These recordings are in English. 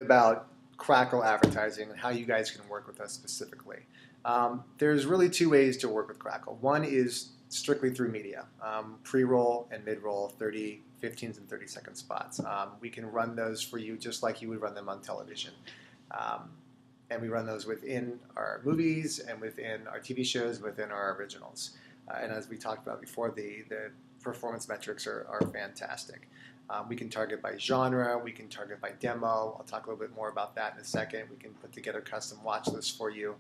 About Crackle advertising and how you guys can work with us specifically. There's really two ways to work with Crackle. One is strictly through media, pre-roll and mid-roll, 30, 15s and 30-second spots. We can run those for you just like you would run them on television. Um, and we run those within our movies and within our TV shows, within our originals. And as we talked about before, the performance metrics are fantastic. We can target by genre. We can target by demo. I'll talk a little bit more about that in a second. We can put together custom watch lists for you.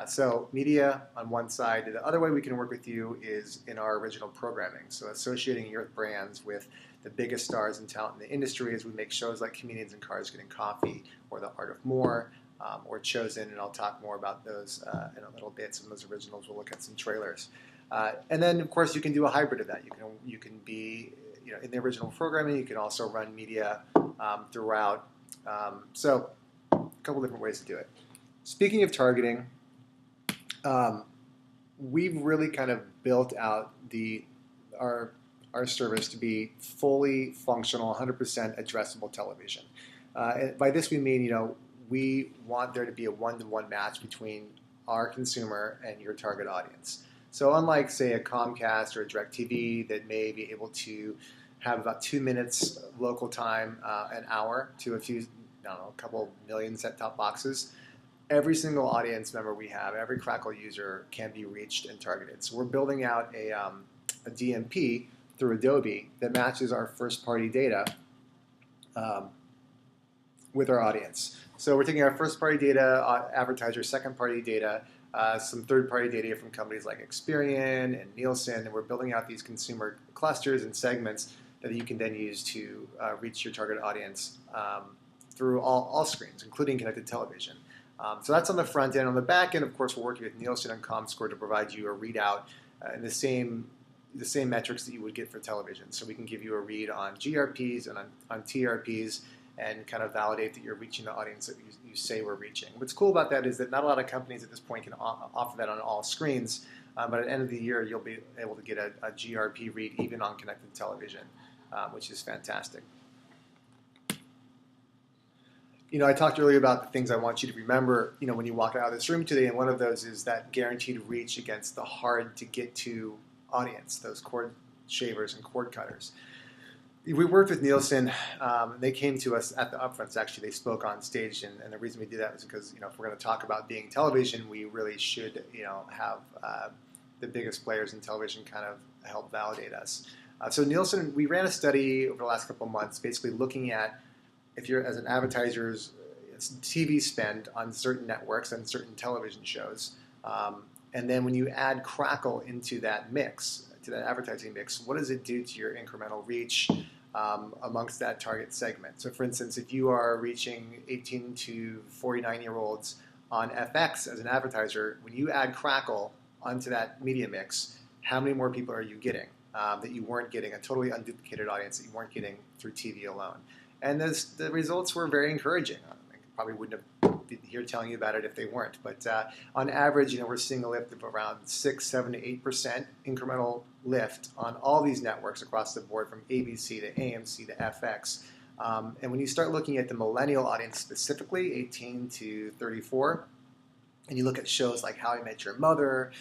So media on one side. The other way we can work with you is in our original programming. So associating your brands with the biggest stars and talent in the industry as we make shows like Comedians in Cars Getting Coffee or The Art of More or Chosen, and I'll talk more about those in a little bit. Some of those originals, we'll look at some trailers. And then, of course, you can do a hybrid of that. You can be in the original programming. You can also run media throughout. So a couple different ways to do it. Speaking of targeting, we've really kind of built out our service to be fully functional, 100% addressable television. And by this we mean, we want there to be a one-to-one match between our consumer and your target audience. So unlike, say, a Comcast or a DirecTV that may be able to have about 2 minutes local time, an hour to a couple million set-top boxes, every single audience member we have, every Crackle user can be reached and targeted. So we're building out a DMP through Adobe that matches our first-party data with our audience. So we're taking our first-party data, advertiser second-party data, some third-party data from companies like Experian and Nielsen, and we're building out these consumer clusters and segments that you can then use to reach your target audience through all screens, including connected television. So that's on the front end. On the back end, of course, we're working with Nielsen and Comscore to provide you a readout in the same metrics that you would get for television. So we can give you a read on GRPs and on TRPs and kind of validate that you're reaching the audience that you say we're reaching. What's cool about that is that not a lot of companies at this point can offer that on all screens, but at the end of the year, you'll be able to get a GRP read even on connected television, which is fantastic. I talked earlier about the things I want you to remember, when you walk out of this room today, and one of those is that guaranteed reach against the hard-to-get-to audience, those cord shavers and cord cutters. We worked with Nielsen. They came to us at the upfronts. Actually, they spoke on stage, and the reason we did that was because if we're going to talk about being television, we really should have the biggest players in television kind of help validate us. So Nielsen, we ran a study over the last couple of months, basically looking at if you're as an advertiser's TV spend on certain networks and certain television shows, and then when you add Crackle into that mix, to that advertising mix, what does it do to your incremental reach amongst that target segment? So for instance, if you are reaching 18 to 49-year-olds on FX as an advertiser, when you add Crackle onto that media mix, how many more people are you getting that you weren't getting, a totally unduplicated audience that you weren't getting through TV alone? And the results were very encouraging. I probably wouldn't have been here telling you about it if they weren't. But on average, we're seeing a lift of around 6, 7 to 8% incremental lift on all these networks across the board, from ABC to AMC to FX. And when you start looking at the millennial audience specifically, 18 to 34, and you look at shows like How I Met Your Mother,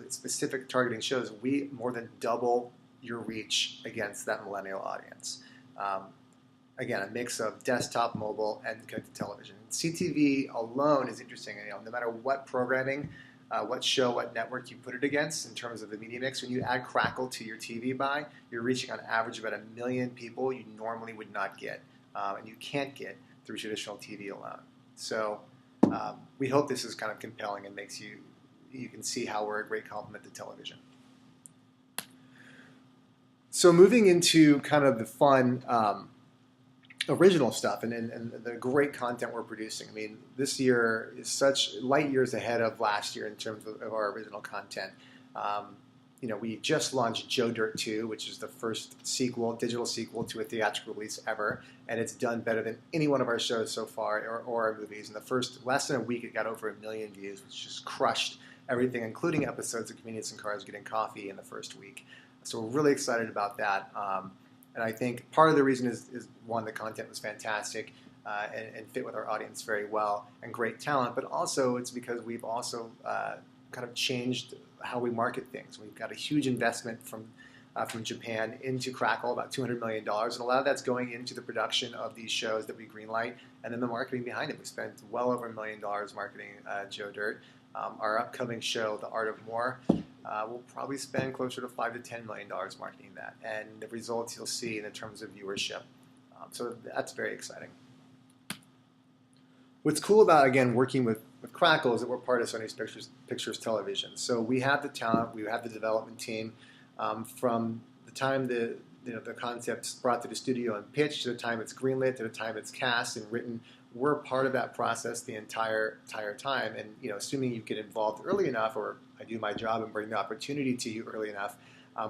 specific targeting shows, we more than double your reach against that millennial audience. Again, a mix of desktop, mobile, and connected television. CTV alone is interesting. No matter what programming, what show, what network you put it against in terms of the media mix, when you add Crackle to your TV buy, you're reaching on average about 1 million people you normally would not get, and you can't get through traditional TV alone. So we hope this is kind of compelling and makes you can see how we're a great complement to television. So moving into kind of the fun original stuff and the great content we're producing. I mean, this year is such light years ahead of last year in terms of our original content. We just launched Joe Dirt 2, which is the first digital sequel to a theatrical release ever, and it's done better than any one of our shows so far or our movies. In the first less than a week, it got over 1 million views, which just crushed everything, including episodes of Convenience and Cars Getting Coffee in the first week. So we're really excited about that. And I think part of the reason is one, the content was fantastic. and fit with our audience very well, and great talent. But also it's because we've also kind of changed how we market things. We've got a huge investment from Japan into Crackle, about $200 million, and a lot of that's going into the production of these shows that we greenlight, and then the marketing behind it. We spent well over $1 million marketing Joe Dirt. Our upcoming show, The Art of More, we'll probably spend closer to $5 to $10 million marketing that, and the results you'll see in terms of viewership. So that's very exciting. What's cool about, again, working with Crackle is that we're part of Sony's Pictures Television. So we have the talent, we have the development team. From the time the concept's brought to the studio and pitched, to the time it's greenlit, to the time it's cast and written, we're part of that process the entire time. And assuming you get involved early enough, or I do my job and bring the opportunity to you early enough,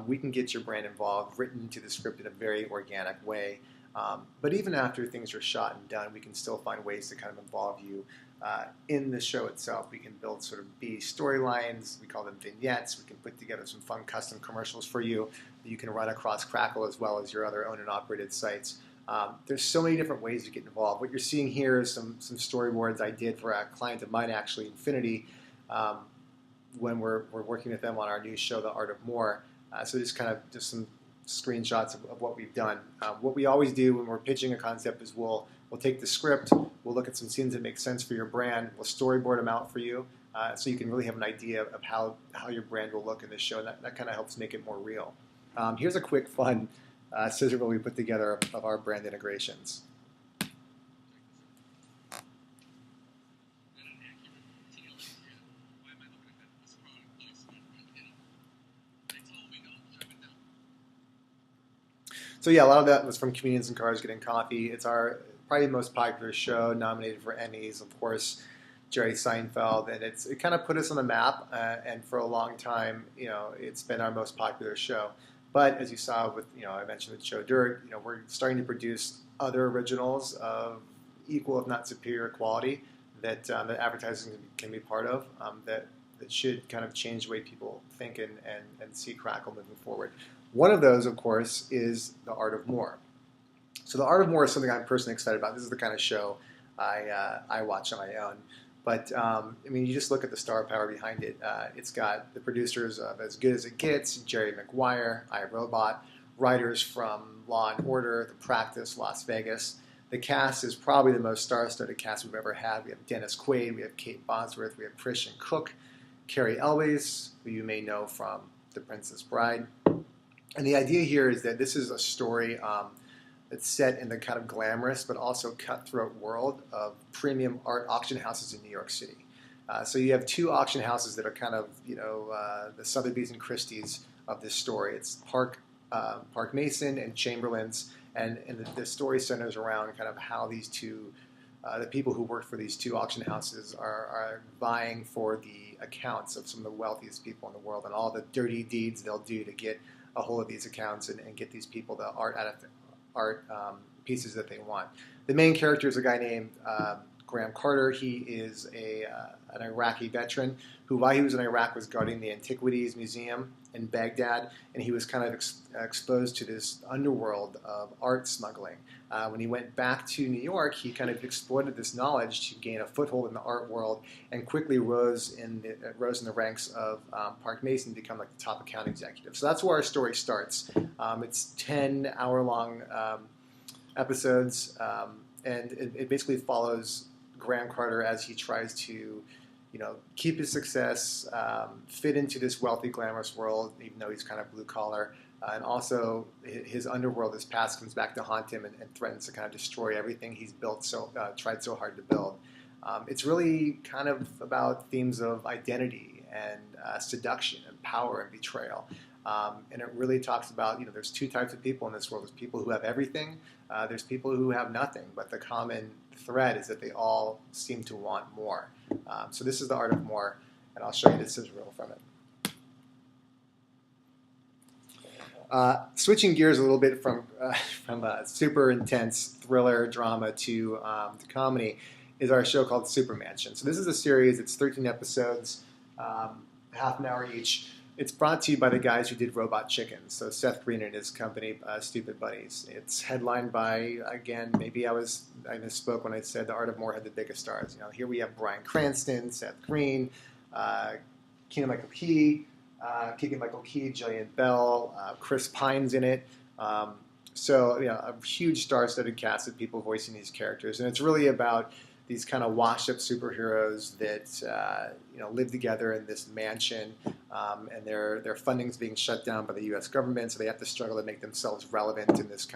we can get your brand involved, written into the script in a very organic way. But even after things are shot and done, we can still find ways to kind of involve you in the show itself. We can build sort of B storylines. We call them vignettes. We can put together some fun custom commercials for you that you can run across Crackle as well as your other owned and operated sites. There's so many different ways to get involved. What you're seeing here is some storyboards I did for a client of mine, actually, Infinity, when we're working with them on our new show, The Art of More. So just some screenshots of what we've done. What we always do when we're pitching a concept is we'll take the script, we'll look at some scenes that make sense for your brand, we'll storyboard them out for you, so you can really have an idea of how your brand will look in this show, and that kind of helps make it more real. Here's a quick, fun scissor reel we put together of our brand integrations. So yeah, a lot of that was from Comedians in Cars Getting Coffee. It's our probably most popular show, nominated for Emmys, of course, Jerry Seinfeld, and it kind of put us on the map. And for a long time, it's been our most popular show. But as you saw with, I mentioned with Joe Dirt, we're starting to produce other originals of equal, if not superior, quality that advertising can be part of. That should kind of change the way people think and see Crackle moving forward. One of those, of course, is The Art of More. So The Art of More is something I'm personally excited about. This is the kind of show I watch on my own. But, you just look at the star power behind it. It's got the producers of As Good as It Gets, Jerry Maguire, iRobot, writers from Law & Order, The Practice, Las Vegas. The cast is probably the most star-studded cast we've ever had. We have Dennis Quaid, we have Kate Bosworth, we have Christian Cook, Carrie Elwes, who you may know from The Princess Bride. And the idea here is that this is a story that's set in the kind of glamorous but also cutthroat world of premium art auction houses in New York City. So you have two auction houses that are kind of, the Sotheby's and Christie's of this story. It's Park Mason and Chamberlain's, and the story centers around kind of how these two, the people who work for these two auction houses are vying for the accounts of some of the wealthiest people in the world and all the dirty deeds they'll do to get a hold of these accounts and get these people the art pieces that they want. The main character is a guy named Graham Carter. He is an Iraqi veteran who, while he was in Iraq, was guarding the Antiquities Museum in Baghdad, and he was kind of exposed to this underworld of art smuggling. When he went back to New York, he kind of exploited this knowledge to gain a foothold in the art world and quickly rose in the ranks of Park Mason to become like the top account executive. So that's where our story starts. It's 10 hour-long episodes, and it basically follows Graham Carter as he tries to keep his success, fit into this wealthy, glamorous world, even though he's kind of blue-collar. And also, his underworld, his past, comes back to haunt him and threatens to kind of destroy everything he's tried so hard to build. It's really kind of about themes of identity and seduction and power and betrayal. And it really talks about, there's two types of people in this world. There's people who have everything. There's people who have nothing. But the common thread is that they all seem to want more. So this is The Art of More, and I'll show you this scissor reel from it. Switching gears a little bit from super intense thriller drama to comedy is our show called Super Mansion. So this is a series. It's 13 episodes, half an hour each. It's brought to you by the guys who did Robot Chicken, so Seth Green and his company, Stupid Buddies. It's headlined by, again, maybe I misspoke when I said The Art of More had the biggest stars. You know, here we have Bryan Cranston, Seth Green, Keegan-Michael Key, Jillian Bell, Chris Pine's in it. So, you know, a huge star-studded cast of people voicing these characters, and it's really about these kind of washed-up superheroes that you know, live together in this mansion, and their funding's being shut down by the U.S. government, so they have to struggle to make themselves relevant in this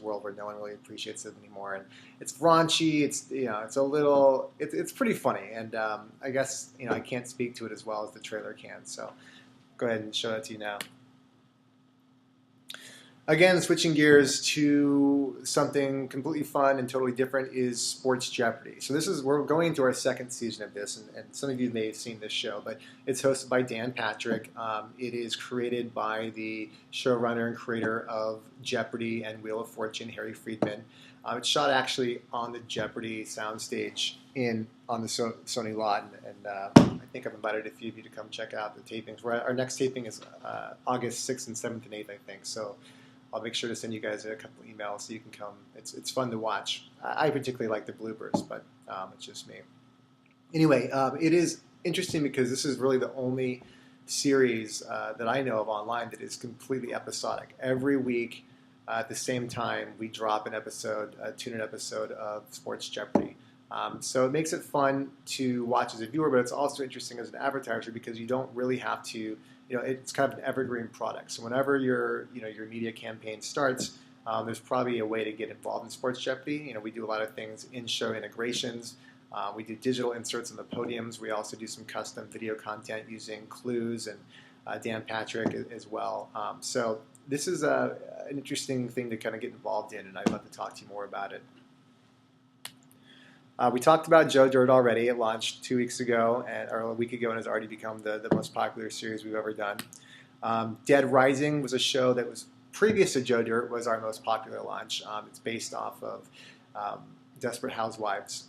world where no one really appreciates them anymore. And it's raunchy. It's pretty funny, and I guess, you know, I can't speak to it as well as the trailer can. So go ahead and show that to you now. Again, switching gears to something completely fun and totally different is Sports Jeopardy. So we're going into our second season of this, and some of you may have seen this show, but it's hosted by Dan Patrick. It is created by the showrunner and creator of Jeopardy and Wheel of Fortune, Harry Friedman. It's shot actually on the Jeopardy soundstage on the Sony lot, and I think I've invited a few of you to come check out the tapings. Our next taping is August 6th and 7th and 8th, I think. So I'll make sure to send you guys a couple emails so you can come. It's fun to watch. I particularly like the bloopers, but it's just me. Anyway, it is interesting because this is really the only series that I know of online that is completely episodic. Every week at the same time, we drop an episode, a tune-in episode of Sports Jeopardy. So it makes it fun to watch as a viewer, but it's also interesting as an advertiser because you don't really have to. You know, it's kind of an evergreen product. So whenever your media campaign starts, there's probably a way to get involved in Sports Jeopardy. You know, we do a lot of things in-show integrations. We do digital inserts on the podiums. We also do some custom video content using clues and Dan Patrick as well. So this is an interesting thing to kind of get involved in, and I'd love to talk to you more about it. We talked about Joe Dirt already. It launched 2 weeks ago, or a week ago, and has already become the most popular series we've ever done. Dead Rising was a show that was previous to Joe Dirt, was our most popular launch. It's based off of Desperate Housewives.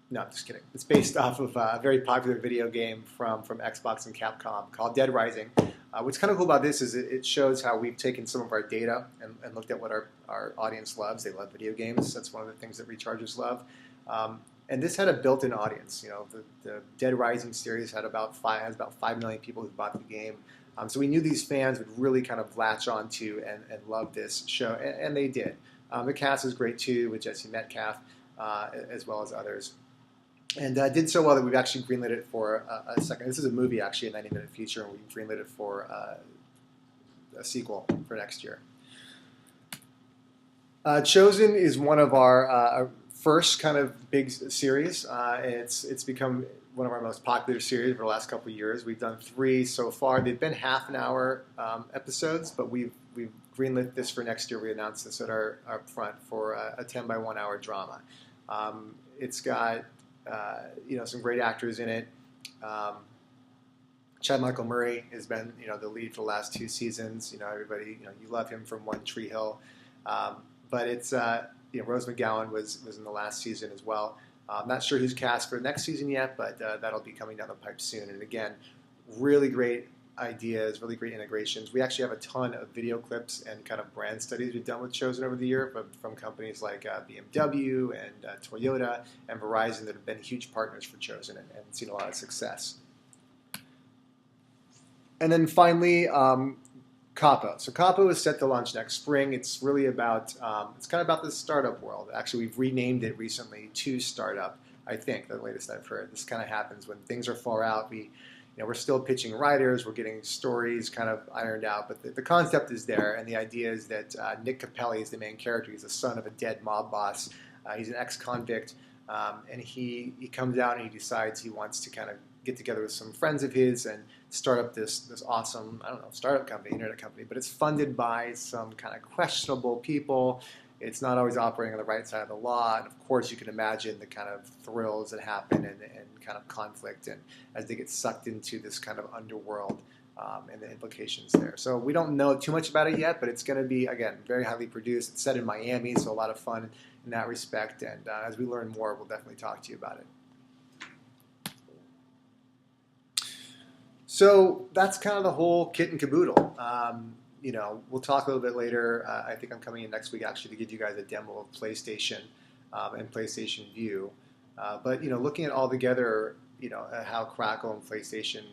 No, just kidding. It's based off of a very popular video game from Xbox and Capcom called Dead Rising. What's kind of cool about this is it shows how we've taken some of our data and looked at what our audience loves. They love video games. That's one of the things that rechargers love. And this had a built-in audience. You know, the Dead Rising series has about 5 million people who bought the game. So we knew these fans would really kind of latch onto and love this show, and they did. The cast is great too, with Jesse Metcalf as well as others. And did so well that we've actually greenlit it for a second. This is a movie, actually, a 90-minute feature, and we greenlit it for a sequel for next year. Chosen is one of our first kind of big series. It's become one of our most popular series for the last couple of years. We've done 3 so far. They've been half-an-hour episodes, but we've greenlit this for next year. We announced this at our front for a 10-by-1 hour drama. It's got some great actors in it. Chad Michael Murray has been the lead for the last 2 seasons. Everybody you love him from One Tree Hill, but it's Rose McGowan was in the last season as well. I'm not sure who's cast for next season yet, but that'll be coming down the pipe soon. And again, really great ideas, really great integrations. We actually have a ton of video clips and kind of brand studies we've done with Chosen over the year from companies like BMW and Toyota and Verizon that have been huge partners for Chosen and seen a lot of success. And then finally, Capo. So Capo is set to launch next spring. It's really about, it's kind of about the startup world. Actually, we've renamed it recently to Startup, I think, the latest I've heard. This kind of happens when things are far out. We're still pitching writers. We're getting stories kind of ironed out. But the concept is there, and the idea is that Nick Capelli is the main character. He's the son of a dead mob boss. He's an ex-convict, and he comes out and he decides he wants to kind of get together with some friends of his and start up this awesome, startup company, internet company. But it's funded by some kind of questionable people. It's not always operating on the right side of the law. And of course, you can imagine the kind of thrills that happen and kind of conflict and as they get sucked into this kind of underworld and the implications there. So we don't know too much about it yet, but it's going to be, again, very highly produced. It's set in Miami, so a lot of fun in that respect. And as we learn more, we'll definitely talk to you about it. So that's kind of the whole kit and caboodle. We'll talk a little bit later. I think I'm coming in next week actually to give you guys a demo of PlayStation and PlayStation View. But looking at all together, at how Crackle and PlayStation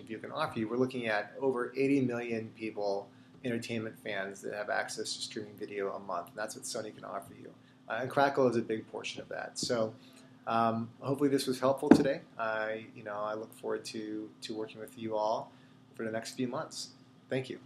View can offer you, we're looking at over 80 million people, entertainment fans that have access to streaming video a month. And that's what Sony can offer you. And Crackle is a big portion of that. So hopefully this was helpful today. I look forward to working with you all for the next few months. Thank you.